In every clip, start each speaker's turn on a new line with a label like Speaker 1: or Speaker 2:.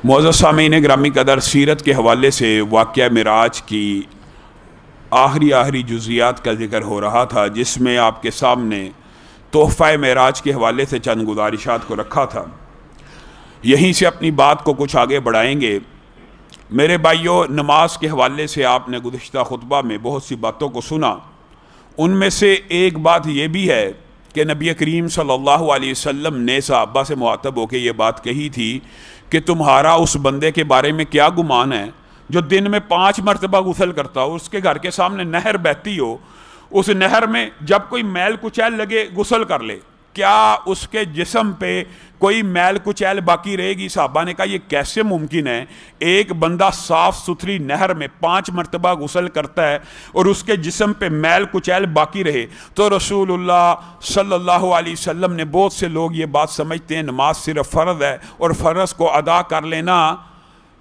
Speaker 1: معزز سامعین گرامی قدر، سیرت کے حوالے سے واقعہ معراج کی آخری جزیات کا ذکر ہو رہا تھا، جس میں آپ کے سامنے تحفہ معراج کے حوالے سے چند گزارشات کو رکھا تھا۔ یہیں سے اپنی بات کو کچھ آگے بڑھائیں گے۔ میرے بھائیوں، نماز کے حوالے سے آپ نے گزشتہ خطبہ میں بہت سی باتوں کو سنا۔ ان میں سے ایک بات یہ بھی ہے کہ نبی کریم صلی اللہ علیہ وسلم نے صحابہ سے مخاطب ہو کے یہ بات کہی تھی کہ تمہارا اس بندے کے بارے میں کیا گمان ہے جو دن میں 5 مرتبہ غسل کرتا ہو، اس کے گھر کے سامنے نہر بہتی ہو، اس نہر میں جب کوئی میل کچیل لگے غسل کر لے، کیا اس کے جسم پہ کوئی میل کچیل باقی رہے گی؟ صحابہ نے کہا یہ کیسے ممکن ہے؟ ایک بندہ صاف ستھری نہر میں 5 مرتبہ غسل کرتا ہے اور اس کے جسم پہ میل کچیل باقی رہے؟ تو رسول اللہ صلی اللہ علیہ وسلم نے، بہت سے لوگ یہ بات سمجھتے ہیں نماز صرف فرض ہے اور فرض کو ادا کر لینا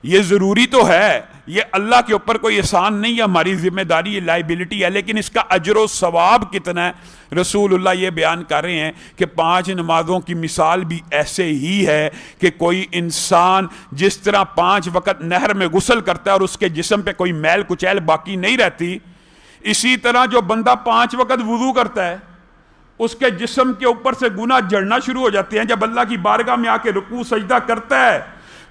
Speaker 1: یہ ضروری تو ہے، یہ اللہ کے اوپر کوئی احسان نہیں ہے، ہماری ذمہ داری، یہ لائبلٹی ہے، لیکن اس کا اجر و ثواب کتنا ہے؟ رسول اللہ یہ بیان کر رہے ہیں کہ 5 نمازوں کی مثال بھی ایسے ہی ہے کہ کوئی انسان جس طرح 5 وقت نہر میں غسل کرتا ہے اور اس کے جسم پہ کوئی میل کچیل باقی نہیں رہتی، اسی طرح جو بندہ 5 وقت وضو کرتا ہے اس کے جسم کے اوپر سے گناہ جڑنا شروع ہو جاتے ہیں۔ جب اللہ کی بارگاہ میں آ کے رکوع سجدہ کرتا ہے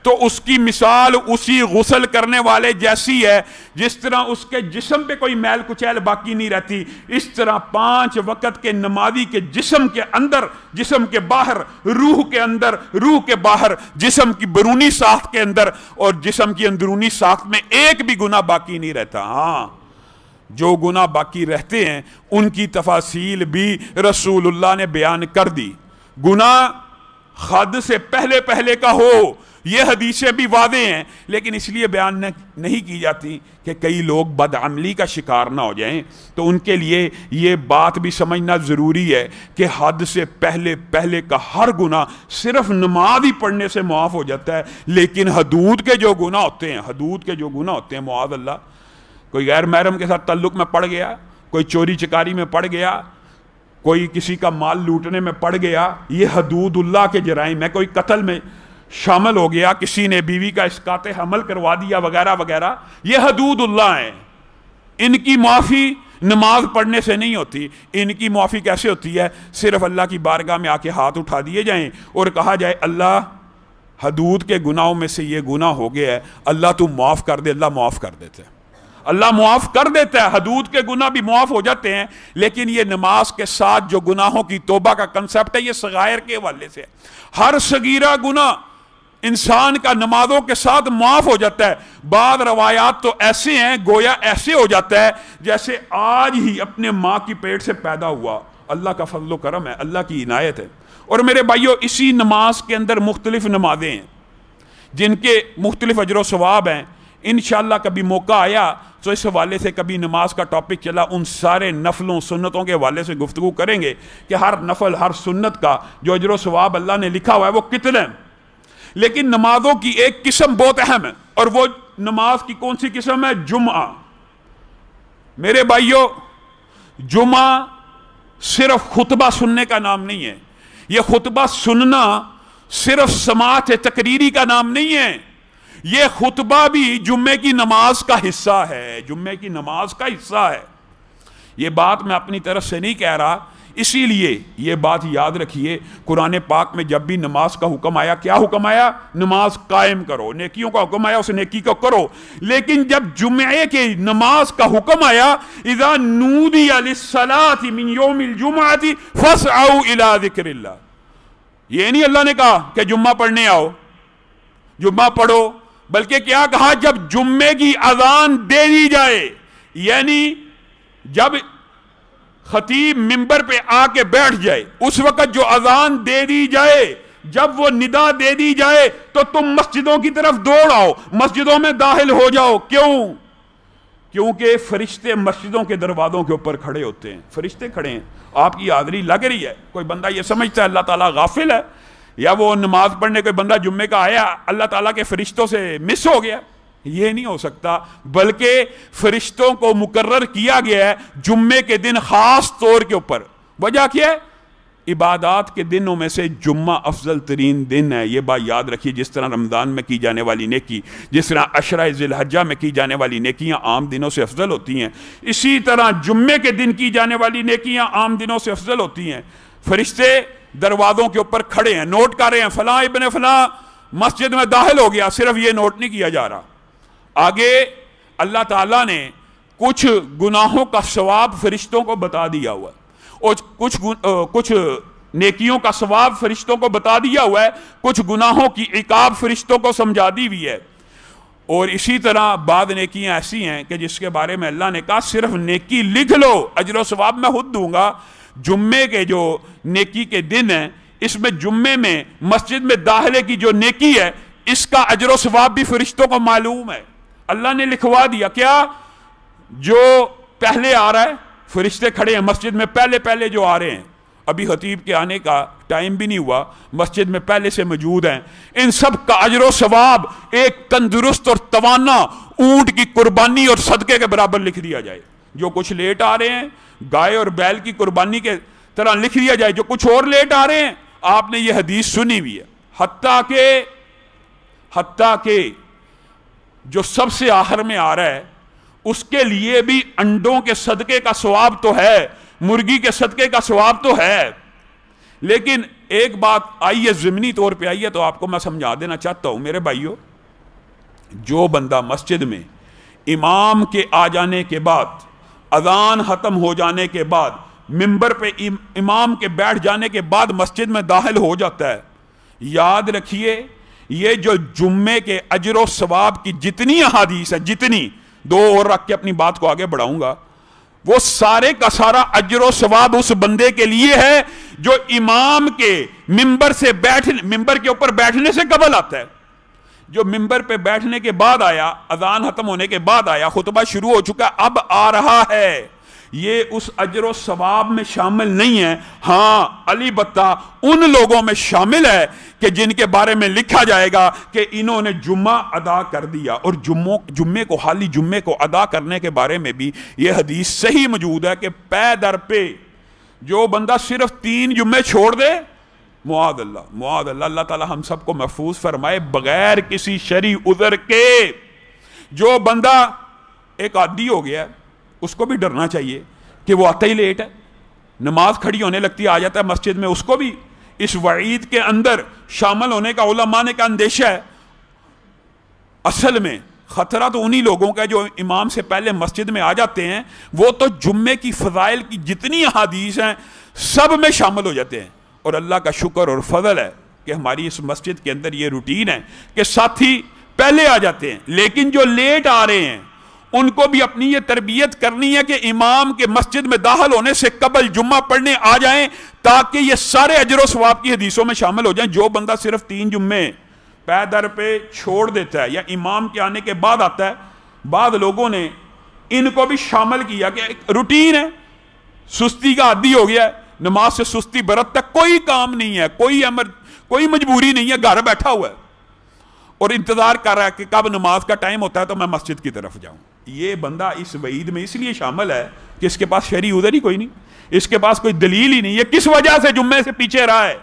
Speaker 1: تو اس کی مثال اسی غسل کرنے والے جیسی ہے، جس طرح اس کے جسم پہ کوئی میل کچیل باقی نہیں رہتی، اس طرح 5 وقت کے نمازی کے جسم کے اندر، جسم کے باہر، روح کے اندر، روح کے باہر، جسم کی بیرونی ساخت کے اندر اور جسم کی اندرونی ساخت میں ایک بھی گناہ باقی نہیں رہتا۔ ہاں، جو گناہ باقی رہتے ہیں ان کی تفاصیل بھی رسول اللہ نے بیان کر دی۔ گناہ حد سے پہلے کا ہو، یہ حدیثیں بھی واضح ہیں، لیکن اس لیے بیان نہیں کی جاتی کہ کئی لوگ بدعملی کا شکار نہ ہو جائیں، تو ان کے لیے یہ بات بھی سمجھنا ضروری ہے کہ حد سے پہلے کا ہر گناہ صرف نماز ہی پڑھنے سے معاف ہو جاتا ہے، لیکن حدود کے جو گناہ ہوتے ہیں، معاذ اللہ، کوئی غیر محرم کے ساتھ تعلق میں پڑ گیا، کوئی چوری چکاری میں پڑ گیا، کوئی کسی کا مال لوٹنے میں پڑ گیا، یہ حدود اللہ کے جرائم ہے، کوئی قتل میں شامل ہو گیا، کسی نے بیوی کا اسقاط حمل کروا دیا وغیرہ وغیرہ، یہ حدود اللہ ہیں۔ ان کی معافی نماز پڑھنے سے نہیں ہوتی۔ ان کی معافی کیسے ہوتی ہے؟ صرف اللہ کی بارگاہ میں آ کے ہاتھ اٹھا دیے جائیں اور کہا جائے اللہ حدود کے گناہوں میں سے یہ گناہ ہو گیا ہے، اللہ تو معاف کر دے۔ اللہ معاف کر دیتے ہیں، اللہ معاف کر دیتا ہے، حدود کے گناہ بھی معاف ہو جاتے ہیں، لیکن یہ نماز کے ساتھ جو گناہوں کی توبہ کا کنسپٹ ہے یہ صغائر کے حوالے سے ہے۔ ہر صغیرہ گناہ انسان کا نمازوں کے ساتھ معاف ہو جاتا ہے۔ بعض روایات تو ایسے ہیں، گویا ایسے ہو جاتا ہے جیسے آج ہی اپنے ماں کی پیٹ سے پیدا ہوا۔ اللہ کا فضل و کرم ہے، اللہ کی عنایت ہے۔ اور میرے بھائیوں، اسی نماز کے اندر مختلف نمازیں ہیں جن کے مختلف اجر و ثواب ہیں۔ انشاءاللہ کبھی موقع آیا تو اس حوالے سے کبھی نماز کا ٹاپک چلا، ان سارے نفلوں سنتوں کے حوالے سے گفتگو کریں گے کہ ہر نفل، ہر سنت کا جو اجر و ثواب اللہ نے لکھا ہوا ہے وہ کتنے ہیں۔ لیکن نمازوں کی ایک قسم بہت اہم ہے، اور وہ نماز کی کون سی قسم ہے؟ جمعہ۔ میرے بھائیوں، جمعہ صرف خطبہ سننے کا نام نہیں ہے۔ یہ خطبہ سننا صرف سماعت تقریری کا نام نہیں ہے، یہ خطبہ بھی جمعے کی نماز کا حصہ ہے، جمعے کی نماز کا حصہ ہے۔ یہ بات میں اپنی طرف سے نہیں کہہ رہا، اسی لیے یہ بات یاد رکھیے، قرآن پاک میں جب بھی نماز کا حکم آیا، کیا حکم آیا؟ نماز قائم کرو۔ نیکیوں کا حکم آیا، اس نیکی کو کرو۔ لیکن جب جمعے کے نماز کا حکم آیا، اذا نودی للصلاۃ من یوم الجمعۃ فاسعوا الی ذکر اللہ، یہ نہیں اللہ نے کہا کہ جمعہ پڑھنے آؤ، جمعہ پڑھو، بلکہ کیا کہا؟ جب جمعے کی اذان دے دی جائے، یعنی جب خطیب منبر پہ آ کے بیٹھ جائے، اس وقت جو اذان دے دی جائے، جب وہ ندا دے دی جائے تو تم مسجدوں کی طرف دوڑ آؤ، مسجدوں میں داخل ہو جاؤ۔ کیوں؟ کیونکہ فرشتے مسجدوں کے دروازوں کے اوپر کھڑے ہوتے ہیں، فرشتے کھڑے ہیں، آپ کی حاضری لگ رہی ہے۔ کوئی بندہ یہ سمجھتا ہے اللہ تعالیٰ غافل ہے، یا وہ نماز پڑھنے کوئی بندہ جمعے کا آیا اللہ تعالیٰ کے فرشتوں سے مس ہو گیا، یہ نہیں ہو سکتا، بلکہ فرشتوں کو مقرر کیا گیا ہے جمعے کے دن خاص طور کے اوپر۔ وجہ کیا ہے؟ عبادات کے دنوں میں سے جمعہ افضل ترین دن ہے، یہ بات یاد رکھیے۔ جس طرح رمضان میں کی جانے والی نیکی، جس طرح عشرہ ذی الحجہ میں کی جانے والی نیکیاں عام دنوں سے افضل ہوتی ہیں، اسی طرح جمعے کے دن کی جانے والی نیکیاں عام دنوں سے افضل ہوتی ہیں۔ فرشتے دروازوں کے اوپر کھڑے ہیں، نوٹ کر رہے ہیں فلاں ابن فلاں مسجد میں داخل ہو گیا، صرف یہ نوٹ نہیں کیا جا رہا۔ آگے اللہ تعالیٰ نے کچھ گناہوں کا ثواب فرشتوں کو بتا دیا ہوا ہے، اور کچھ نیکیوں کا ثواب فرشتوں کو بتا دیا ہوا ہے، کچھ گناہوں کی عقاب فرشتوں کو سمجھا دی ہوئی ہے۔ اور اسی طرح بعض نیکیاں ایسی ہیں کہ جس کے بارے میں اللہ نے کہا صرف نیکی لکھ لو، اجر و ثواب میں خود دوں گا۔ جمعے کے جو نیکی کے دن ہیں، اس میں جمعے میں مسجد میں داخلے کی جو نیکی ہے، اس کا اجر و ثواب بھی فرشتوں کو معلوم ہے۔ اللہ نے لکھوا دیا، کیا جو پہلے آ رہا ہے، فرشتے کھڑے ہیں مسجد میں، پہلے جو آ رہے ہیں، ابھی خطیب کے آنے کا ٹائم بھی نہیں ہوا، مسجد میں پہلے سے موجود ہیں، ان سب کا اجر و ثواب ایک تندرست اور توانا اونٹ کی قربانی اور صدقے کے برابر لکھ دیا جائے۔ جو کچھ لیٹ آ رہے ہیں گائے اور بیل کی قربانی کے طرح لکھ دیا جائے، جو کچھ اور لیٹ آ رہے ہیں۔ آپ نے یہ حدیث سنی ہوئی ہے، حتیٰ کہ جو سب سے آخر میں آ رہا ہے اس کے لیے بھی انڈوں کے صدقے کا ثواب تو ہے، مرغی کے صدقے کا ثواب تو ہے۔ لیکن ایک بات آئی ہے، ضمنی طور پہ آئی ہے، تو آپ کو میں سمجھا دینا چاہتا ہوں میرے بھائیو۔ جو بندہ مسجد میں امام کے آ جانے کے بعد، اذان ختم ہو جانے کے بعد، ممبر پہ امام کے بیٹھ جانے کے بعد مسجد میں داخل ہو جاتا ہے، یاد رکھیے یہ جو جمعے کے اجر و ثواب کی جتنی احادیث ہیں، جتنی، دو اور رکھ کے اپنی بات کو آگے بڑھاؤں گا، وہ سارے کا سارا اجر و ثواب اس بندے کے لیے ہے جو امام کے ممبر کے اوپر بیٹھنے سے قبل آتا ہے۔ جو ممبر پہ بیٹھنے کے بعد آیا، اذان ختم ہونے کے بعد آیا، خطبہ شروع ہو چکا، اب آ رہا ہے، یہ اس اجر و ثواب میں شامل نہیں ہے۔ ہاں البتہ ان لوگوں میں شامل ہے کہ جن کے بارے میں لکھا جائے گا کہ انہوں نے جمعہ ادا کر دیا۔ اور جمعے کو، خالی جمعے کو ادا کرنے کے بارے میں بھی یہ حدیث صحیح موجود ہے کہ پے در پہ جو بندہ صرف 3 جمعے چھوڑ دے، معاذ اللہ، اللہ تعالی ہم سب کو محفوظ فرمائے بغیر کسی شرعی عذر کے۔ جو بندہ ایک عادی ہو گیا ہے، اس کو بھی ڈرنا چاہیے کہ وہ آتا ہی لیٹ ہے، نماز کھڑی ہونے لگتی آ جاتا ہے مسجد میں، اس کو بھی اس وعید کے اندر شامل ہونے کا علماء نے کا اندیشہ ہے۔ اصل میں خطرہ تو انہی لوگوں کا جو امام سے پہلے مسجد میں آ جاتے ہیں، وہ تو جمعے کی فضائل کی جتنی احادیث ہیں سب میں شامل ہو جاتے ہیں۔ اور اللہ کا شکر اور فضل ہے کہ ہماری اس مسجد کے اندر یہ روٹین ہے کہ ساتھی پہلے آ جاتے ہیں، لیکن جو لیٹ آ رہے ہیں ان کو بھی اپنی یہ تربیت کرنی ہے کہ امام کے مسجد میں داخل ہونے سے قبل جمعہ پڑھنے آ جائیں، تاکہ یہ سارے اجر و ثواب کی حدیثوں میں شامل ہو جائیں۔ جو بندہ صرف 3 جمعے پے در پہ چھوڑ دیتا ہے یا امام کے آنے کے بعد آتا ہے، بعض لوگوں نے ان کو بھی شامل کیا کہ ایک روٹین ہے، سستی کا عادی ہو گیا ہے، نماز سے سستی برت تک کوئی کام نہیں ہے، کوئی مجبوری نہیں ہے، گھر بیٹھا ہوا ہے اور انتظار کر رہا ہے کہ کب نماز کا ٹائم ہوتا ہے تو میں مسجد کی طرف جاؤں۔ یہ بندہ اس وعید میں اس لیے شامل ہے کہ اس کے پاس شرعی عذر ہی کوئی نہیں، اس کے پاس کوئی دلیل ہی نہیں، یہ کس وجہ سے جمعے سے پیچھے رہا ہے۔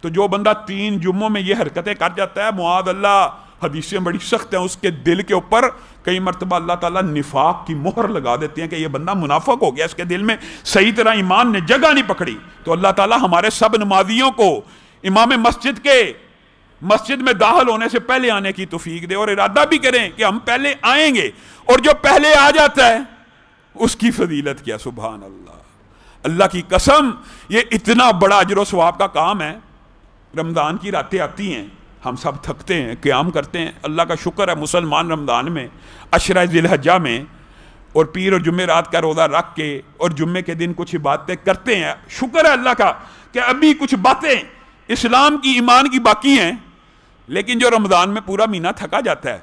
Speaker 1: تو جو بندہ 3 جمعوں میں یہ حرکتیں کر جاتا ہے، معاذ اللہ، حدیثیں بڑی سخت ہیں، اس کے دل کے اوپر کئی مرتبہ اللہ تعالیٰ نفاق کی مہر لگا دیتے ہیں کہ یہ بندہ منافق ہو گیا، اس کے دل میں صحیح طرح ایمان نے جگہ نہیں پکڑی۔ تو اللہ تعالیٰ ہمارے سب نمازیوں کو امام مسجد میں داخل ہونے سے پہلے آنے کی توفیق دے، اور ارادہ بھی کریں کہ ہم پہلے آئیں گے، اور جو پہلے آ جاتا ہے اس کی فضیلت کیا، سبحان اللہ، اللہ کی قسم یہ اتنا بڑا اجر و ثواب کا کام ہے۔ رمضان کی راتیں آتی ہیں، ہم سب تھکتے ہیں، قیام کرتے ہیں، اللہ کا شکر ہے مسلمان رمضان میں، عشرہ ذی الحجہ میں، اور پیر اور جمعہ رات کا روزہ رکھ کے اور جمعے کے دن کچھ باتیں کرتے ہیں۔ شکر ہے اللہ کا کہ ابھی کچھ باتیں اسلام کی، ایمان کی باقی ہیں، لیکن جو رمضان میں پورا مہینہ تھکا جاتا ہے،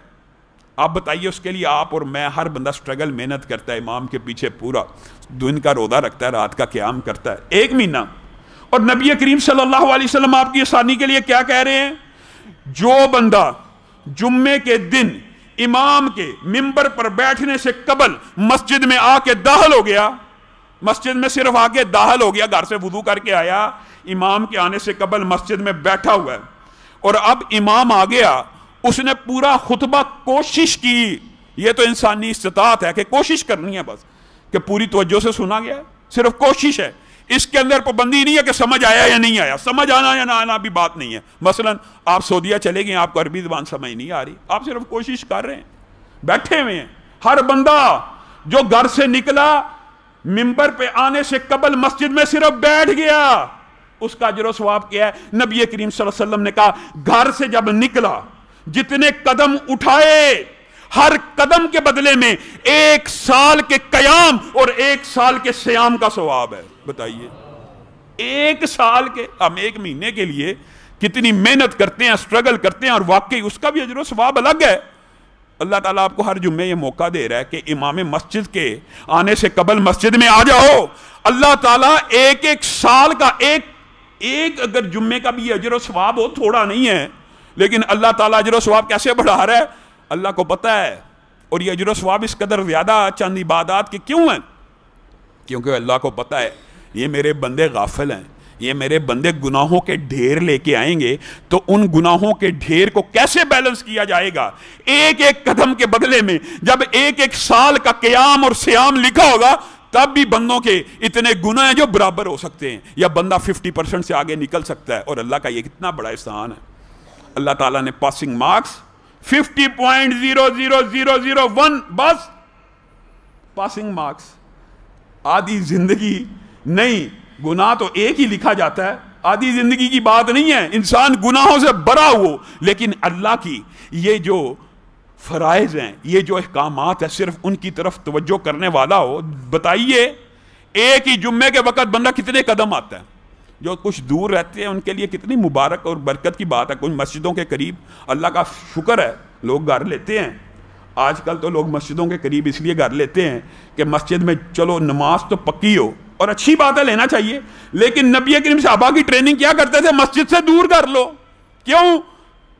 Speaker 1: آپ بتائیے اس کے لیے آپ اور میں، ہر بندہ سٹرگل، محنت کرتا ہے، امام کے پیچھے پورا دن کا روزہ رکھتا ہے، رات کا قیام کرتا ہے، 1 مہینہ۔ اور نبی کریم صلی اللہ علیہ وسلم آپ کی آسانی کے لیے کیا کہہ رہے ہیں؟ جو بندہ جمعے کے دن امام کے ممبر پر بیٹھنے سے قبل مسجد میں آ کے داخل ہو گیا، مسجد میں صرف آگے داخل ہو گیا, گھر سے وضو کر کے آیا, امام کے آنے سے قبل مسجد میں بیٹھا ہوا ہے, اور اب امام آ گیا, اس نے پورا خطبہ کوشش کی. یہ تو انسانی استطاعت ہے کہ کوشش کرنی ہے بس, کہ پوری توجہ سے سنا گیا, صرف کوشش ہے. اس کے اندر پابندی نہیں ہے کہ سمجھ آیا یا نہیں آیا, سمجھ آنا یا نہ آنا بھی بات نہیں ہے. مثلا آپ سعودیہ چلے گئے, آپ کو عربی زبان سمجھ نہیں آ رہی, آپ صرف کوشش کر رہے ہیں, بیٹھے ہوئے ہیں. ہر بندہ جو گھر سے نکلا منبر پہ آنے سے قبل مسجد میں صرف بیٹھ گیا, اس کا اجر و ثواب کیا ہے؟ نبی کریم صلی اللہ علیہ وسلم نے کہا گھر سے جب نکلا جتنے قدم اٹھائے ہر قدم کے بدلے میں 1 سال کے قیام اور 1 سال کے صیام کا ثواب ہے. بتائیے 1 سال کے, ہم 1 مہینے کے لیے کتنی محنت کرتے ہیں, سٹرگل کرتے ہیں, اور واقعی اس کا بھی اجر و ثواب الگ ہے. اللہ تعالیٰ آپ کو ہر جمعے یہ موقع دے رہا ہے کہ امام مسجد کے آنے سے قبل مسجد میں آ جاؤ. اللہ تعالیٰ 1 سال کا ایک اگر جمعے کا بھی اجر و ثواب ہو, تھوڑا نہیں ہے, لیکن اللہ تعالیٰ اجر و ثواب کیسے بڑھا رہا ہے اللہ کو پتہ ہے. اور یہ اجر و ثواب اس قدر زیادہ چند عبادات کے کیوں ہیں؟ کیونکہ اللہ کو پتہ ہے یہ میرے بندے غافل ہیں, یہ میرے بندے گناہوں کے ڈھیر لے کے آئیں گے, تو ان گناہوں کے ڈھیر کو کیسے بیلنس کیا جائے گا؟ 1 قدم کے بدلے میں جب 1 سال کا قیام اور صیام لکھا ہوگا, تب بھی بندوں کے اتنے گناہ ہیں جو برابر ہو سکتے ہیں, یا بندہ 50% سے آگے نکل سکتا ہے. اور اللہ کا یہ کتنا بڑا احسان ہے. اللہ تعالیٰ نے پاسنگ مارکس 50.0001 بس پاسنگ مارکس. آدھی زندگی نہیں, گناہ تو ایک ہی لکھا جاتا ہے, آدھی زندگی کی بات نہیں ہے. انسان گناہوں سے بڑا ہو, لیکن اللہ کی یہ جو فرائض ہیں, یہ جو احکامات ہیں, صرف ان کی طرف توجہ کرنے والا ہو. بتائیے ایک ہی جمعے کے وقت بندہ کتنے قدم آتا ہے؟ جو کچھ دور رہتے ہیں ان کے لیے کتنی مبارک اور برکت کی بات ہے. کچھ مسجدوں کے قریب اللہ کا شکر ہے لوگ گھر لیتے ہیں. آج کل تو لوگ مسجدوں کے قریب اس لیے گھر لیتے ہیں کہ مسجد میں چلو نماز تو پکی ہو, اور اچھی بات ہے, لینا چاہیے, لیکن نبی کریم صحابہ کی ٹریننگ کیا کرتے تھے؟ مسجد سے دور کر لو. کیوں؟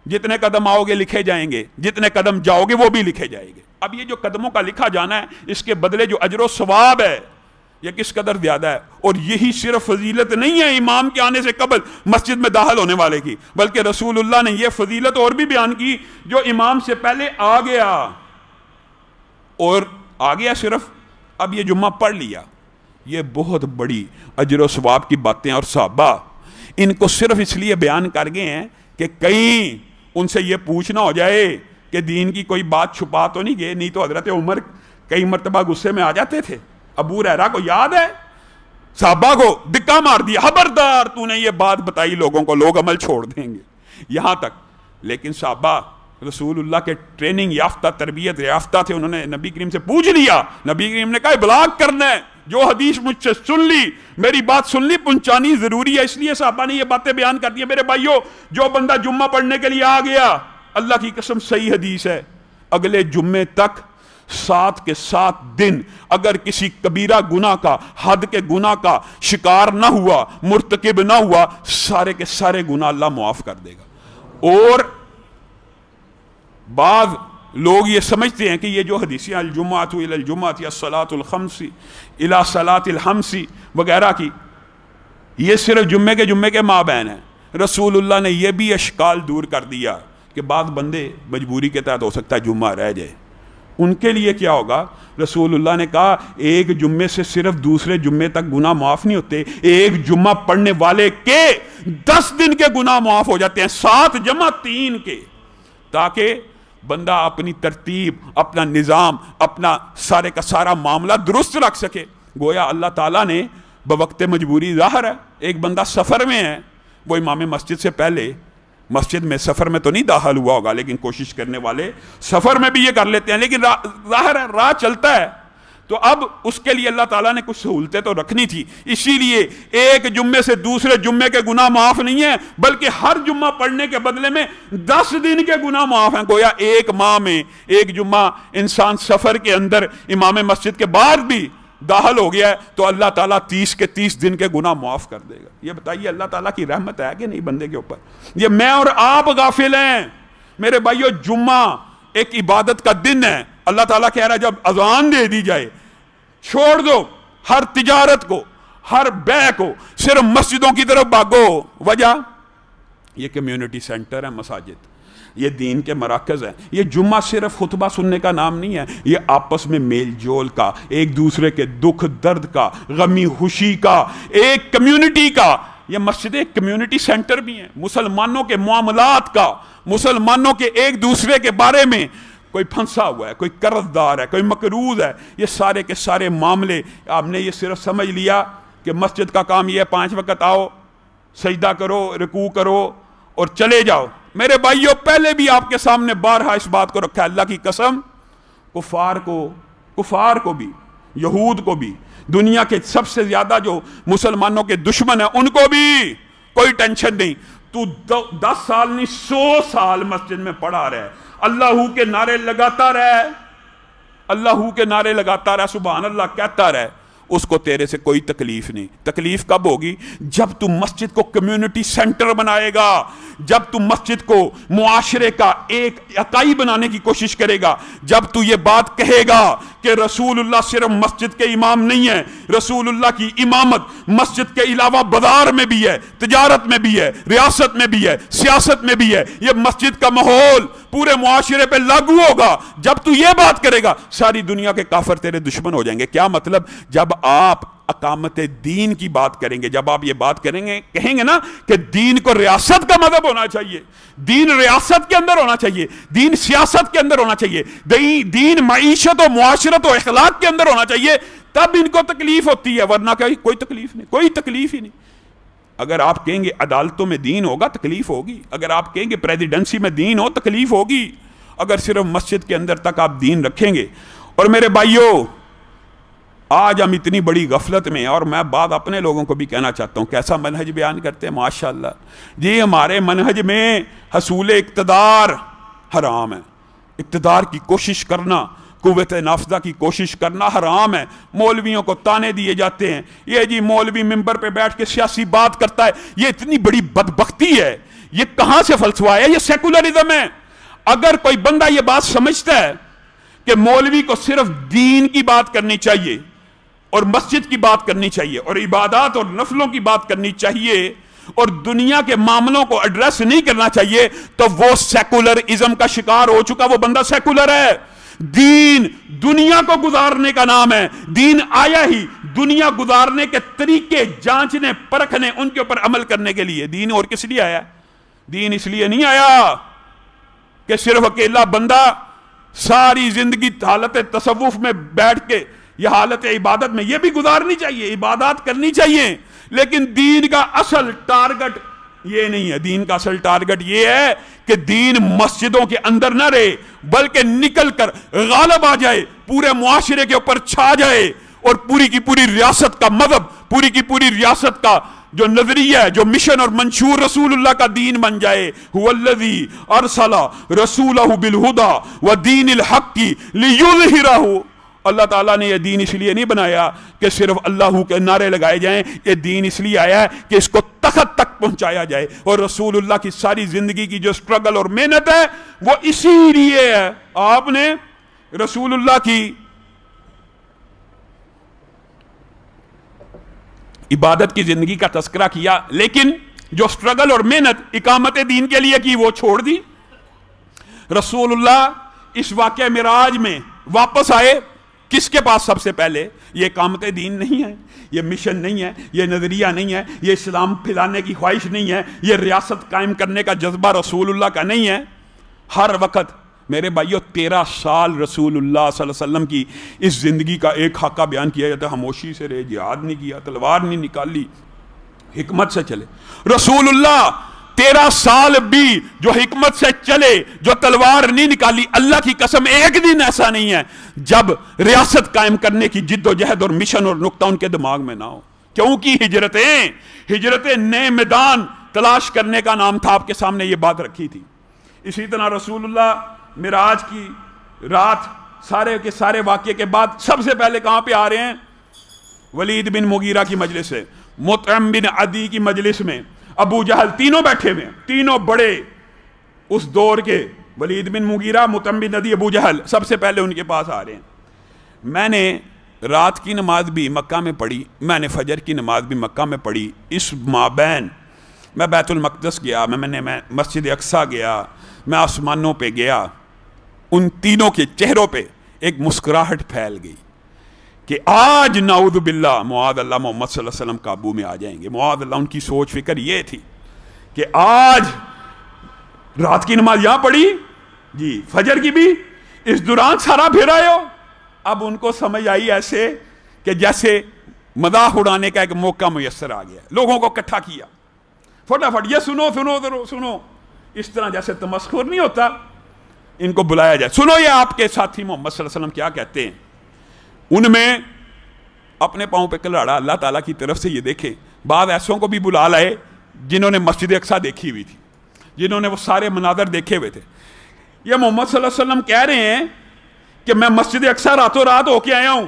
Speaker 1: جتنے قدم آؤ گے لکھے جائیں گے, جتنے قدم جاؤ گے وہ بھی لکھے جائیں گے. اب یہ جو قدموں کا لکھا جانا ہے, اس کے بدلے جو اجر و ثواب ہے یہ کس قدر زیادہ ہے. اور یہی صرف فضیلت نہیں ہے امام کے آنے سے قبل مسجد میں داخل ہونے والے کی, بلکہ رسول اللہ نے یہ فضیلت اور بھی بیان کی جو امام سے پہلے آ گیا, اور آ گیا صرف اب یہ جمعہ پڑھ لیا. یہ بہت بڑی اجر و ثواب کی باتیں, اور صحابہ ان کو صرف اس لیے بیان کر گئے ہیں کہ کہیں ان سے یہ پوچھنا ہو جائے کہ دین کی کوئی بات چھپا تو نہیں گئے. نہیں تو حضرت عمر کئی مرتبہ غصے میں آ جاتے تھے. ابو ہریرہ کو یاد ہے, صحابہ کو دکا مار دیا, خبردار تو نے یہ بات بتائی لوگوں کو, لوگ عمل چھوڑ دیں گے, یہاں تک. لیکن صحابہ رسول اللہ کے ٹریننگ یافتہ, تربیت یافتہ تھے. انہوں نے نبی کریم سے پوچھ لیا, نبی کریم نے کہا ابلاغ کرنا ہے, جو حدیث مجھ سے سن لی, میری بات سن لی, پہنچانی ضروری ہے. اس لیے صحابہ نے یہ باتیں بیان کر دی. میرے بھائیو, جو بندہ جمعہ پڑھنے کے لیے آ گیا, اللہ کی قسم صحیح حدیث ہے, اگلے جمعے تک 7 کے 7 دن اگر کسی کبیرہ گناہ کا, حد کے گناہ کا شکار نہ ہوا, مرتکب نہ ہوا, سارے کے سارے گناہ اللہ معاف کر دے گا. اور بعض لوگ یہ سمجھتے ہیں کہ یہ جو حدیثیں الجمعۃ الی الجمعۃ یا الصلاۃ الخمس الی صلاۃ الخمس وغیرہ کی, یہ صرف جمعے کے مابین ہیں. رسول اللہ نے یہ بھی اشکال دور کر دیا کہ بعض بندے مجبوری کے تحت ہو سکتا ہے جمعہ رہ جائے, ان کے لیے کیا ہوگا؟ رسول اللہ نے کہا ایک جمعے سے صرف دوسرے جمعے تک گناہ معاف نہیں ہوتے, ایک جمعہ پڑھنے والے کے 10 دن کے گناہ معاف ہو جاتے ہیں, 7 جمع 3 کے, تاکہ بندہ اپنی ترتیب, اپنا نظام, اپنا سارے کا سارا معاملہ درست رکھ سکے. گویا اللہ تعالیٰ نے بوقت مجبوری, ظاہر ہے ایک بندہ سفر میں ہے, وہ امام مسجد سے پہلے مسجد میں سفر میں تو نہیں داخل ہوا ہوگا, لیکن کوشش کرنے والے سفر میں بھی یہ کر لیتے ہیں, لیکن ظاہر ہے راہ چلتا ہے, تو اب اس کے لیے اللہ تعالیٰ نے کچھ سہولتیں تو رکھنی تھی. اسی لیے ایک جمعے سے دوسرے جمعے کے گناہ معاف نہیں ہیں, بلکہ ہر جمعہ پڑھنے کے بدلے میں 10 دن کے گناہ معاف ہیں. گویا ایک ماہ میں ایک جمعہ انسان سفر کے اندر امام مسجد کے بعد بھی داخل ہو گیا ہے, تو اللہ تعالیٰ 30 کے 30 دن کے گناہ معاف کر دے گا. یہ بتائیے اللہ تعالیٰ کی رحمت ہے کہ نہیں بندے کے اوپر؟ یہ میں اور آپ غافل ہیں. میرے بھائیو, جمعہ ایک عبادت کا دن ہے. اللہ تعالیٰ کہہ رہا ہے جب اذان دے دی جائے چھوڑ دو, ہر تجارت کو، ہر بے کو صرف مسجدوں کی طرف بھاگو. وجہ یہ کمیونٹی سینٹر ہے، مساجد یہ دین کے مراکز ہیں. یہ جمعہ صرف خطبہ سننے کا نام نہیں ہے، یہ آپس میں میل جول کا، ایک دوسرے کے دکھ درد کا، غمی خوشی کا، ایک کمیونٹی کا. یہ مسجد ایک کمیونٹی سینٹر بھی ہیں، مسلمانوں کے معاملات کا، مسلمانوں کے ایک دوسرے کے بارے میں. کوئی پھنسا ہوا ہے، کوئی قرض دار ہے، کوئی مقروض ہے، یہ سارے کے سارے معاملے آپ نے یہ صرف سمجھ لیا کہ مسجد کا کام یہ ہے 5 وقت آؤ، سجدہ کرو، رکوع کرو اور چلے جاؤ. میرے بھائیوں پہلے بھی آپ کے سامنے بارہا اس بات کو رکھا ہے، اللہ کی قسم کفار کو بھی، یہود کو بھی، دنیا کے سب سے زیادہ جو مسلمانوں کے دشمن ہیں ان کو بھی کوئی ٹینشن نہیں. تو 10 سال نہیں 100 سال مسجد میں پڑا رہے، اللہ کے نعرے لگاتا رہے، اللہ کے نعرے لگاتا رہے، سبحان اللہ کہتا رہے، اس کو تیرے سے کوئی تکلیف نہیں. تکلیف کب ہوگی؟ جب تو مسجد کو کمیونٹی سینٹر بنائے گا، جب تو مسجد کو معاشرے کا ایک اکائی بنانے کی کوشش کرے گا، جب تو یہ بات کہے گا کہ رسول اللہ صرف مسجد کے امام نہیں ہے، رسول اللہ کی امامت مسجد کے علاوہ بازار میں بھی ہے، تجارت میں بھی ہے، ریاست میں بھی ہے، سیاست میں بھی ہے. یہ مسجد کا ماحول پورے معاشرے پہ لاگو ہوگا. جب تو یہ بات کرے گا ساری دنیا کے کافر تیرے دشمن ہو جائیں گے. کیا مطلب؟ جب آپ اقامت دین کی بات کریں گے، جب آپ یہ بات کریں گے، کہیں گے نا کہ دین کو ریاست کا مذہب ہونا چاہیے، دین ریاست کے اندر ہونا چاہیے، دین سیاست کے اندر ہونا چاہیے، دین معیشت و معاشرت و اخلاق کے اندر ہونا چاہیے، تب ان کو تکلیف ہوتی ہے. ورنہ کوئی تکلیف نہیں، کوئی تکلیف ہی نہیں. اگر آپ کہیں گے عدالتوں میں دین ہوگا تکلیف ہوگی، اگر آپ کہیں گے پریزیڈنسی میں دین ہو تکلیف ہوگی، اگر صرف مسجد کے اندر تک آپ دین رکھیں گے. اور میرے بھائیوں آج ہم اتنی بڑی غفلت میں، اور میں بات اپنے لوگوں کو بھی کہنا چاہتا ہوں، کیسا منہج بیان کرتے ہیں ماشاءاللہ. جی ہمارے منہج میں حصول اقتدار حرام ہے، اقتدار کی کوشش کرنا، قوت نافذہ کی کوشش کرنا حرام ہے. مولویوں کو تانے دیے جاتے ہیں، یہ جی مولوی ممبر پہ بیٹھ کے سیاسی بات کرتا ہے، یہ اتنی بڑی بدبختی ہے. یہ کہاں سے فلسفہ ہے؟ یہ سیکولرزم ہے. اگر کوئی بندہ یہ بات سمجھتا ہے کہ مولوی کو صرف دین کی بات کرنی چاہیے اور مسجد کی بات کرنی چاہیے اور عبادات اور نفلوں کی بات کرنی چاہیے اور دنیا کے معاملوں کو ایڈریس نہیں کرنا چاہیے، تو وہ سیکولرزم کا شکار ہو چکا، وہ بندہ سیکولر ہے. دین دنیا کو گزارنے کا نام ہے. دین آیا ہی دنیا گزارنے کے طریقے جانچنے پرکھنے، ان کے اوپر عمل کرنے کے لیے. دین اور کس لیے آیا؟ دین اس لیے نہیں آیا کہ صرف اکیلا بندہ ساری زندگی حالت تصوف میں بیٹھ کے یہ حالت عبادت میں یہ بھی گزارنی چاہیے، عبادات کرنی چاہیے، لیکن دین کا اصل ٹارگٹ یہ نہیں ہے. دین کا اصل ٹارگٹ یہ ہے کہ دین مسجدوں کے اندر نہ رہے بلکہ نکل کر غالب آ جائے، پورے معاشرے کے اوپر چھا جائے اور پوری کی پوری ریاست کا مذہب، پوری کی پوری ریاست کا جو نظریہ ہے، جو مشن اور منشور رسول اللہ کا دین بن جائے. هو الذی ارسل رسولہ بالہدی ودین الحق لیظہرہ. اللہ تعالیٰ نے یہ دین اس لیے نہیں بنایا کہ صرف اللہ کے نعرے لگائے جائیں، یہ دین اس لیے آیا ہے کہ اس کو تخت تک پہنچایا جائے. اور رسول اللہ کی ساری زندگی کی جو سٹرگل اور محنت ہے وہ اسی لیے ہے. آپ نے رسول اللہ کی عبادت کی زندگی کا تذکرہ کیا، لیکن جو سٹرگل اور محنت اقامت دین کے لیے کی وہ چھوڑ دی. رسول اللہ اس واقعہ معراج میں واپس آئے، کس کے پاس سب سے پہلے؟ یہ اقامت دین نہیں ہے، یہ مشن نہیں ہے، یہ نظریہ نہیں ہے، یہ اسلام پھیلانے کی خواہش نہیں ہے، یہ ریاست قائم کرنے کا جذبہ رسول اللہ کا نہیں ہے. ہر وقت میرے بھائیو 13 سال رسول اللہ صلی اللہ علیہ وسلم کی اس زندگی کا ایک خاکہ بیان کیا جاتا ہے. خاموشی سے رہے، جہاد نہیں کیا، تلوار نہیں نکالی، حکمت سے چلے. رسول اللہ 13 سال بھی جو حکمت سے چلے، جو تلوار نہیں نکالی. اللہ کی قسم ایک دن ایسا نہیں ہے جب ریاست قائم کرنے کی جد و جہد اور مشن اور نقطہ ان کے دماغ میں نہ ہو. کیونکہ ہجرتیں نئے میدان تلاش کرنے کا نام تھا. آپ کے سامنے یہ بات رکھی تھی. اسی طرح رسول اللہ معراج کی رات سارے کے سارے واقعے کے بعد سب سے پہلے کہاں پہ آ رہے ہیں؟ ولید بن مغیرہ کی مجلس سے، مطعم بن عدی کی مجلس میں، ابو جہل، تینوں بیٹھے ہوئے ہیں، تینوں بڑے اس دور کے، ولید بن مغیرہ، مطعم بن عدی، ابو جہل، سب سے پہلے ان کے پاس آ رہے ہیں. میں نے رات کی نماز بھی مکہ میں پڑھی، میں نے فجر کی نماز بھی مکہ میں پڑھی، اس مابین میں بیت المقدس گیا، میں مسجد اقصیٰ گیا، میں آسمانوں پہ گیا، ان تینوں کے چہروں پہ ایک مسکراہٹ پھیل گئی کہ آج نعوذ باللہ معاذ اللہ محمد صلی اللہ علیہ وسلم قابو میں آ جائیں گے۔ معاذ اللہ، ان کی سوچ فکر یہ تھی کہ آج رات کی نماز یہاں پڑھی جی، فجر کی بھی، اس دوران سارا پھر آئے ہو۔ اب ان کو سمجھ آئی ایسے کہ جیسے مذاق اڑانے کا ایک موقع میسر آ گیا، لوگوں کو اکٹھا کیا، فٹافٹ یہ سنو سنو سنو، اس طرح جیسے تمسخر نہیں ہوتا، ان کو بلایا جائے، سنو یہ آپ کے ساتھی محمد صلی اللہ علیہ وسلم کیا کہتے ہیں۔ ان میں اپنے پاؤں پہ کلاڑا اللہ تعالیٰ کی طرف سے یہ دیکھیں، بعض ایسوں کو بھی بلا لائے جنہوں نے مسجد اقصیٰ دیکھی ہوئی تھی، جنہوں نے وہ سارے مناظر دیکھے ہوئے تھے۔ یہ محمد صلی اللہ علیہ وسلم کہہ رہے ہیں کہ میں مسجد اقصیٰ راتوں رات ہو کے آیا ہوں۔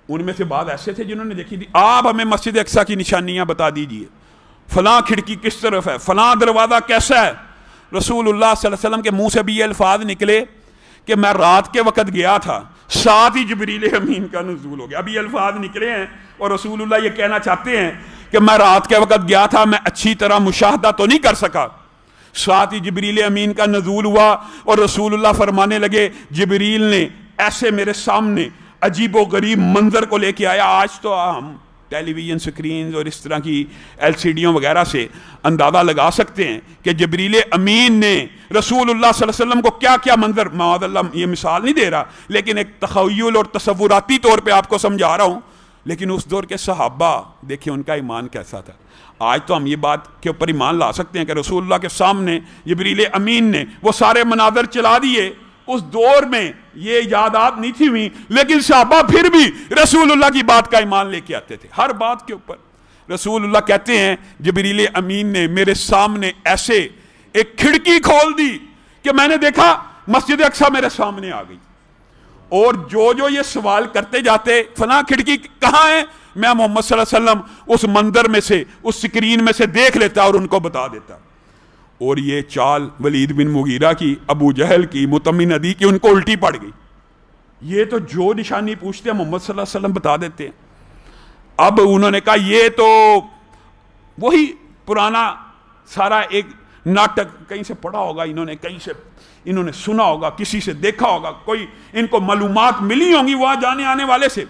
Speaker 1: ان میں سے بعض ایسے تھے جنہوں نے دیکھی تھی، آپ ہمیں مسجد اقصیٰ کی نشانیاں بتا دیجئے، فلاں کھڑکی کس طرف ہے، فلاں دروازہ کیسا ہے۔ رسول اللہ صلی اللہ علیہ وسلم کے منہ سے بھی یہ الفاظ نکلے کہ میں رات کے وقت گیا تھا، ساتھ ہی جبریل امین کا نزول ہو گیا۔ اب یہ الفاظ نکلے ہیں اور رسول اللہ یہ کہنا چاہتے ہیں کہ میں رات کے وقت گیا تھا، میں اچھی طرح مشاہدہ تو نہیں کر سکا، ساتھ ہی جبریل امین کا نزول ہوا اور رسول اللہ فرمانے لگے جبریل نے ایسے میرے سامنے عجیب و غریب منظر کو لے کے آیا۔ آج تو ہم ٹیلی ویژن سکرینز اور اس طرح کی LCDوں وغیرہ سے اندازہ لگا سکتے ہیں کہ جبریل امین نے رسول اللہ صلی اللہ علیہ وسلم کو کیا کیا منظر، معاذ اللہ یہ مثال نہیں دے رہا لیکن ایک تخیل اور تصوراتی طور پہ آپ کو سمجھا رہا ہوں، لیکن اس دور کے صحابہ دیکھیں ان کا ایمان کیسا تھا۔ آج تو ہم یہ بات کے اوپر ایمان لا سکتے ہیں کہ رسول اللہ کے سامنے جبریل امین نے وہ سارے مناظر چلا دیے۔ اس دور میں یہ ایجادات نہیں تھی ہوئی، لیکن صحابہ پھر بھی رسول اللہ کی بات کا ایمان لے کے آتے تھے ہر بات کے اوپر۔ رسول اللہ کہتے ہیں جبریل امین نے میرے سامنے ایسے ایک کھڑکی کھول دی کہ میں نے دیکھا مسجد اقصیٰ میرے سامنے آ گئی، اور جو یہ سوال کرتے جاتے فلاں کھڑکی کہاں ہے، میں محمد صلی اللہ علیہ وسلم اس منظر میں سے، اس سکرین میں سے دیکھ لیتا اور ان کو بتا دیتا۔ اور یہ چال ولید بن مغیرہ کی، ابو جہل کی، متمم ندی کی ان کو الٹی پڑ گئی۔ یہ تو جو نشانی پوچھتے ہیں محمد صلی اللہ علیہ وسلم بتا دیتے ہیں۔ اب انہوں نے کہا یہ تو وہی پرانا سارا ایک ناٹک، کہیں سے پڑھا ہوگا انہوں نے، کہیں سے انہوں نے سنا ہوگا، کسی سے دیکھا ہوگا، کوئی ان کو معلومات ملی ہوں گی وہاں جانے آنے والے سے۔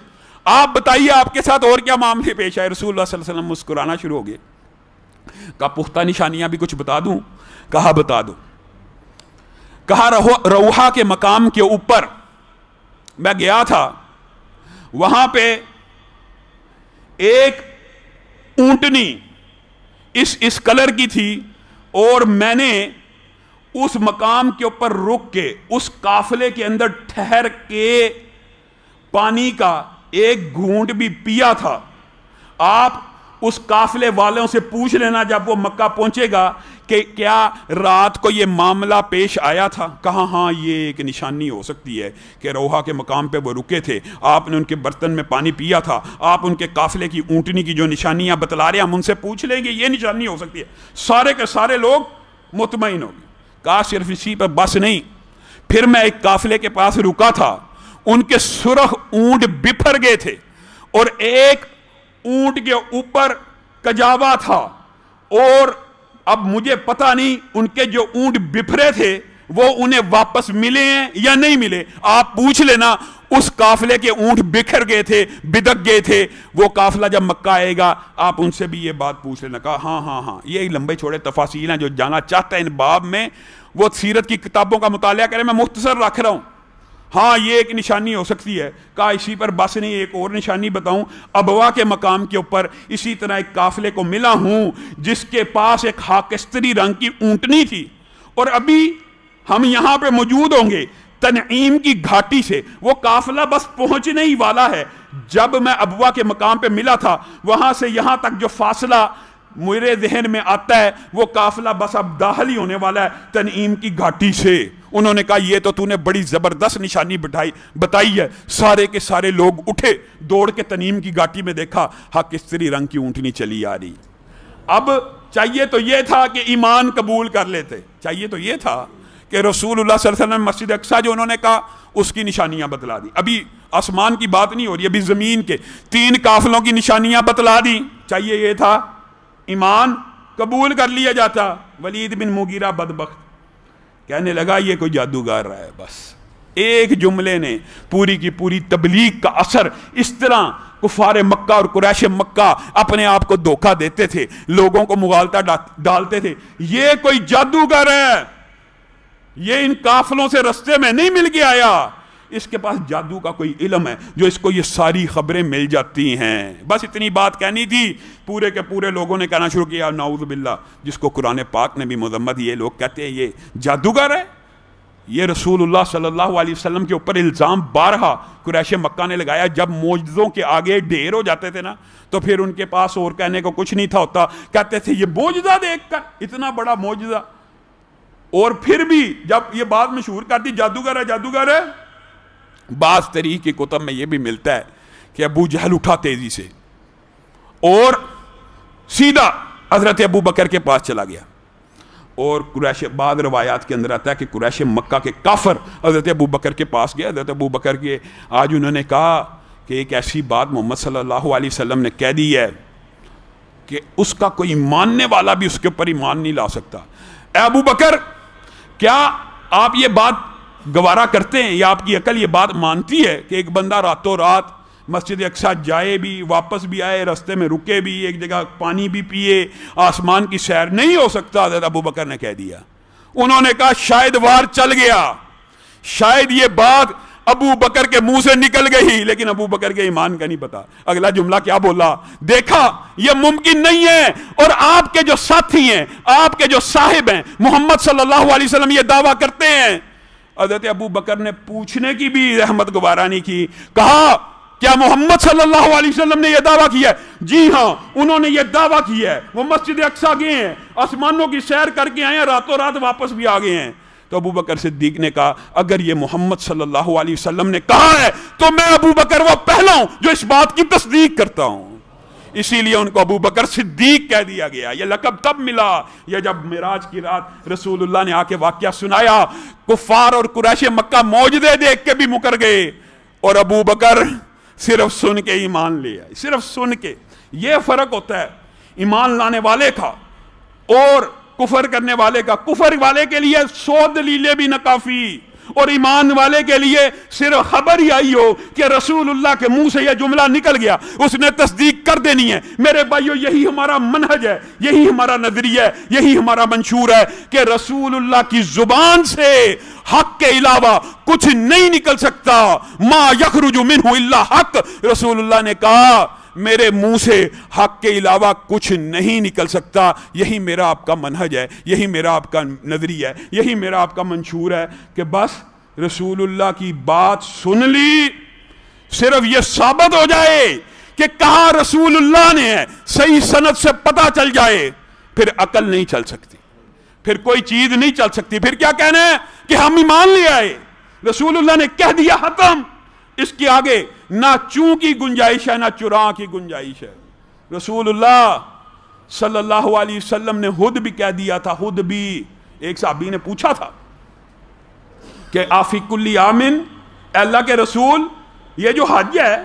Speaker 1: آپ بتائیے آپ کے ساتھ اور کیا معاملے پیش آئے۔ رسول اللہ صلی اللہ علیہ وسلم مسکرانا شروع ہو گئے، کہا پختہ نشانیاں بھی کچھ بتا دوں؟ کہا بتا دو۔ کہا روحا کے مقام کے اوپر میں گیا تھا، وہاں پہ ایک اونٹنی اس کلر کی تھی، اور میں نے اس مقام کے اوپر رک کے اس قافلے کے اندر ٹھہر کے پانی کا ایک گھونٹ بھی پیا تھا۔ آپ اس قافلے والوں سے پوچھ لینا جب وہ مکہ پہنچے گا کہ کیا رات کو یہ معاملہ پیش آیا تھا۔ کہا ہاں یہ ایک نشانی ہو سکتی ہے کہ روحا کے مقام پہ وہ رکے تھے، آپ نے ان کے برتن میں پانی پیا تھا، آپ ان کے قافلے کی اونٹنی کی جو نشانیاں بتلا رہے ہیں ہم ان سے پوچھ لیں گے، یہ نشانی ہو سکتی ہے۔ سارے کے سارے لوگ مطمئن ہو گئے۔ کہا صرف اسی پر بس نہیں، پھر میں ایک قافلے کے پاس رکا تھا، ان کے سرخ اونٹ بپھر گئے تھے، اور ایک اونٹ کے اوپر کجاوا تھا، اور اب مجھے پتہ نہیں ان کے جو اونٹ بپھرے تھے وہ انہیں واپس ملے ہیں یا نہیں ملے۔ آپ پوچھ لینا اس قافلے کے اونٹ بکھر گئے تھے، بدک گئے تھے، وہ قافلہ جب مکہ آئے گا آپ ان سے بھی یہ بات پوچھ لینا۔ کہا ہاں ہاں ہاں، یہ لمبے چھوڑے تفاصیل ہیں، جو جانا چاہتا ہے ان باب میں وہ سیرت کی کتابوں کا مطالعہ کرے، میں مختصر رکھ رہا ہوں۔ ہاں یہ ایک نشانی ہو سکتی ہے۔ کہا اسی پر بس نہیں، ایک اور نشانی بتاؤں؟ ابوا کے مقام کے اوپر اسی طرح ایک قافلے کو ملا ہوں جس کے پاس ایک خاکستری رنگ کی اونٹنی تھی، اور ابھی ہم یہاں پہ موجود ہوں گے تنعیم کی گھاٹی سے، وہ قافلہ بس پہنچنے ہی والا ہے۔ جب میں ابوا کے مقام پہ ملا تھا وہاں سے یہاں تک جو فاصلہ میرے ذہن میں آتا ہے وہ قافلہ بس اب داخل ہی ہونے والا ہے تنعیم کی گھاٹی سے۔ انہوں نے کہا یہ تو نے بڑی زبردست نشانی بتائی ہے۔ سارے کے سارے لوگ اٹھے، دوڑ کے تنعیم کی گھاٹی میں دیکھا خاکستری رنگ کی اونٹنی چلی آ رہی۔ اب چاہیے تو یہ تھا کہ ایمان قبول کر لیتے، چاہیے تو یہ تھا کہ رسول اللہ صلی اللہ علیہ وسلم مسجد اقصیٰ جو انہوں نے کہا اس کی نشانیاں بتلا دی۔ ابھی آسمان کی بات نہیں ہو رہی، ابھی زمین کے 3 قافلوں کی نشانیاں بتلا دی، چاہیے یہ تھا ایمان قبول کر لیا جاتا۔ ولید بن مغیرہ بدبخت کہنے لگا یہ کوئی جادوگر رہا ہے، بس ایک جملے نے پوری کی پوری تبلیغ کا اثر اس طرح کفار مکہ اور قریش مکہ اپنے آپ کو دھوکہ دیتے تھے، لوگوں کو مغالطہ ڈالتے تھے، یہ کوئی جادوگر ہے، یہ ان قافلوں سے رستے میں نہیں مل کے آیا، اس کے پاس جادو کا کوئی علم ہے جو اس کو یہ ساری خبریں مل جاتی ہیں۔ بس اتنی بات کہنی تھی، پورے کے پورے لوگوں نے کہنا شروع کیا نعوذ باللہ، جس کو قرآن پاک نے بھی مذمت، یہ لوگ کہتے ہیں یہ جادوگر ہے۔ یہ رسول اللہ صلی اللہ علیہ وسلم کے اوپر الزام بارہا قریش مکہ نے لگایا، جب معجزوں کے آگے ڈھیر ہو جاتے تھے نا تو پھر ان کے پاس اور کہنے کو کچھ نہیں تھا ہوتا، کہتے تھے یہ معجزہ دیکھ کر، اتنا بڑا معجزہ، اور پھر بھی جب یہ بات مشہور کر دی جادوگر ہے جادوگر ہے۔ بعض تاریخ کی کتب میں یہ بھی ملتا ہے کہ ابو جہل اٹھا تیزی سے اور سیدھا حضرت ابو بکر کے پاس چلا گیا، اور قریش، بعض روایات کے اندر آتا ہے کہ قریش مکہ کے کافر حضرت ابو بکر کے پاس گیا۔ حضرت ابو بکر کے آج انہوں نے کہا کہ ایک ایسی بات محمد صلی اللہ علیہ وسلم نے کہہ دی ہے کہ اس کا کوئی ماننے والا بھی اس کے اوپر ایمان نہیں لا سکتا۔ اے ابو بکر، کیا آپ یہ بات گوارا کرتے ہیں یا آپ کی عقل یہ بات مانتی ہے کہ ایک بندہ راتوں رات مسجد اقصیٰ جائے بھی، واپس بھی آئے، رستے میں رکے بھی، ایک جگہ پانی بھی پیے، آسمان کی سیر نہیں ہو سکتا؟ حضرت ابو بکر نے کہہ دیا۔ انہوں نے کہا شاید وار چل گیا، شاید یہ بات ابو بکر کے منہ سے نکل گئی، لیکن ابو بکر کے ایمان کا نہیں پتا۔ اگلا جملہ کیا بولا؟ دیکھا یہ ممکن نہیں ہے، اور آپ کے جو ساتھی ہیں، آپ کے جو صاحب ہیں محمد صلی اللہ علیہ وسلم یہ دعویٰ کرتے ہیں۔ حضرت ابو بکر نے پوچھنے کی بھی رحمت گوارا نہیں کی، کہا کیا محمد صلی اللہ علیہ وسلم نے یہ دعویٰ کیا ہے؟ جی ہاں، انہوں نے یہ دعویٰ کیا ہے، وہ مسجد اقصیٰ گئے ہیں، آسمانوں کی سیر کر کے آئے ہیں، راتوں رات واپس بھی آ گئے ہیں۔ تو ابو بکر صدیق نے کہا اگر یہ محمد صلی اللہ علیہ وسلم نے کہا ہے تو میں ابو بکر وہ پہلا ہوں جو اس بات کی تصدیق کرتا ہوں۔ اسی لیے ان کو ابو بکر صدیق کہہ دیا گیا۔ یہ لقب تب ملا یہ جب معراج کی رات رسول اللہ نے آ کے واقعہ سنایا، کفار اور قریش مکہ معجزے دیکھ کے بھی مکر گئے، اور ابو بکر صرف سن کے ایمان لے آئے، صرف سن کے۔ یہ فرق ہوتا ہے ایمان لانے والے کا اور کفر کرنے والے کا۔ کفر والے کے لیے 100 دلیلیں بھی نہ کافی، اور ایمان والے کے لیے صرف خبر ہی آئی ہو کہ رسول اللہ کے منہ سے یہ جملہ نکل گیا، اس نے تصدیق کر دینی ہے۔ میرے بھائیو، یہی ہمارا منہج ہے، یہی ہمارا نظریہ ہے، یہی ہمارا منشور ہے کہ رسول اللہ کی زبان سے حق کے علاوہ کچھ نہیں نکل سکتا۔ ما یخرج منہ الا حق، رسول اللہ نے کہا میرے منہ سے حق کے علاوہ کچھ نہیں نکل سکتا۔ یہی میرا آپ کا منہج ہے، یہی میرا آپ کا نظریہ ہے، یہی میرا آپ کا منشور ہے کہ بس رسول اللہ کی بات سن لی، صرف یہ ثابت ہو جائے کہ کہاں رسول اللہ نے ہے، صحیح سند سے پتہ چل جائے، پھر عقل نہیں چل سکتی، پھر کوئی چیز نہیں چل سکتی۔ پھر کیا کہنا ہے کہ ہم ایمان لے آئے، رسول اللہ نے کہہ دیا ختم، اس کے آگے نہ چوں کی گنجائش ہے نہ چراں کی گنجائش ہے۔ رسول اللہ صلی اللہ علیہ وسلم نے خود بھی کہہ دیا تھا، خود بھی۔ ایک صحابی نے پوچھا تھا کہ آفی کلی آمن، اے اللہ کے رسول یہ جو حج ہے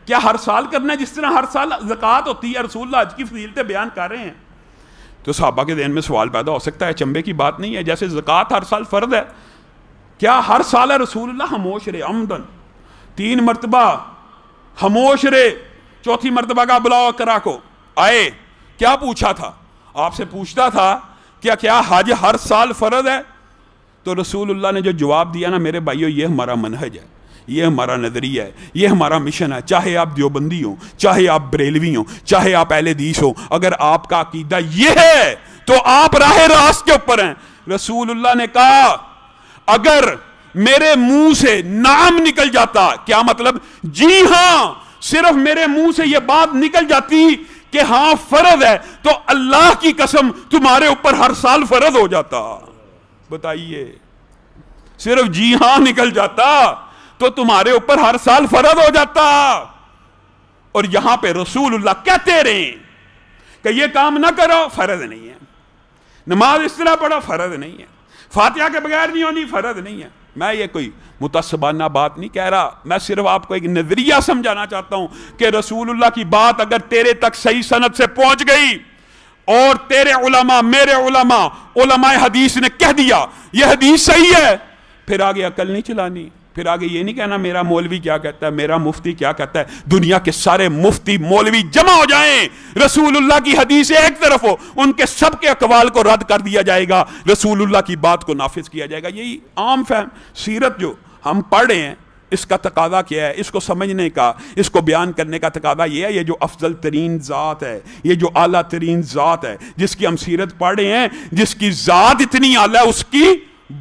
Speaker 1: کیا ہر سال کرنا ہے؟ جس طرح ہر سال زکوٰۃ ہوتی ہے، رسول اللہ حج کی فضیلتیں بیان کر رہے ہیں۔ تو صحابہ کے ذہن میں سوال پیدا ہو سکتا ہے، چنبے کی بات نہیں ہے، جیسے زکوٰۃ ہر سال فرض ہے، کیا ہر سال ہے رسول اللہ خاموش رہے عمدن؟ 3 مرتبہ خاموش رہے، 4تھی مرتبہ کا بلاؤ کرا کو آئے، کیا پوچھا تھا؟ آپ سے پوچھتا تھا کیا حج ہر سال فرض ہے؟ تو رسول اللہ نے جو جواب دیا نا میرے بھائیو، یہ ہمارا منہج ہے، یہ ہمارا نظریہ ہے، یہ ہمارا مشن ہے۔ چاہے آپ دیوبندی ہوں، چاہے آپ بریلوی ہوں، چاہے آپ اہل حدیث ہوں، اگر آپ کا عقیدہ یہ ہے تو آپ راہ راست کے اوپر ہیں۔ رسول اللہ نے کہا اگر میرے منہ سے نام نکل جاتا، کیا مطلب؟ جی ہاں، صرف میرے منہ سے یہ بات نکل جاتی کہ ہاں فرض ہے، تو اللہ کی قسم تمہارے اوپر ہر سال فرض ہو جاتا۔ بتائیے، صرف جی ہاں نکل جاتا تو تمہارے اوپر ہر سال فرض ہو جاتا۔ اور یہاں پہ رسول اللہ کہتے رہے کہ یہ کام نہ کرو، فرض نہیں ہے، نماز اس طرح پڑھو، فرض نہیں ہے، فاتحہ کے بغیر نہیں ہونی، فرض نہیں ہے۔ میں یہ کوئی متعصبانہ بات نہیں کہہ رہا، میں صرف آپ کو ایک نظریہ سمجھانا چاہتا ہوں کہ رسول اللہ کی بات اگر تیرے تک صحیح سند سے پہنچ گئی اور تیرے علماء، میرے علماء، علماء حدیث نے کہہ دیا یہ حدیث صحیح ہے، پھر آگے عقل نہیں چلانی، پھر آگے یہ نہیں کہنا میرا مولوی کیا کہتا ہے، میرا مفتی کیا کہتا ہے۔ دنیا کے سارے مفتی مولوی جمع ہو جائیں، رسول اللہ کی حدیث ایک طرف ہو، ان کے سب کے اقوال کو رد کر دیا جائے گا، رسول اللہ کی بات کو نافذ کیا جائے گا۔ یہی عام فہم سیرت جو ہم پڑھ رہے ہیں، اس کا تقاضا کیا ہے؟ اس کو سمجھنے کا، اس کو بیان کرنے کا تقاضا یہ ہے، یہ جو افضل ترین ذات ہے، یہ جو اعلیٰ ترین ذات ہے، جس کی ہم سیرت پڑھ رہے ہیں، جس کی ذات اتنی اعلیٰ ہے، اس کی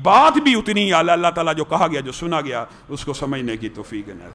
Speaker 1: بات بھی اتنی اعلیٰ، اللہ تعالیٰ جو کہا گیا، جو سنا گیا، اس کو سمجھنے کی توفیق ہے۔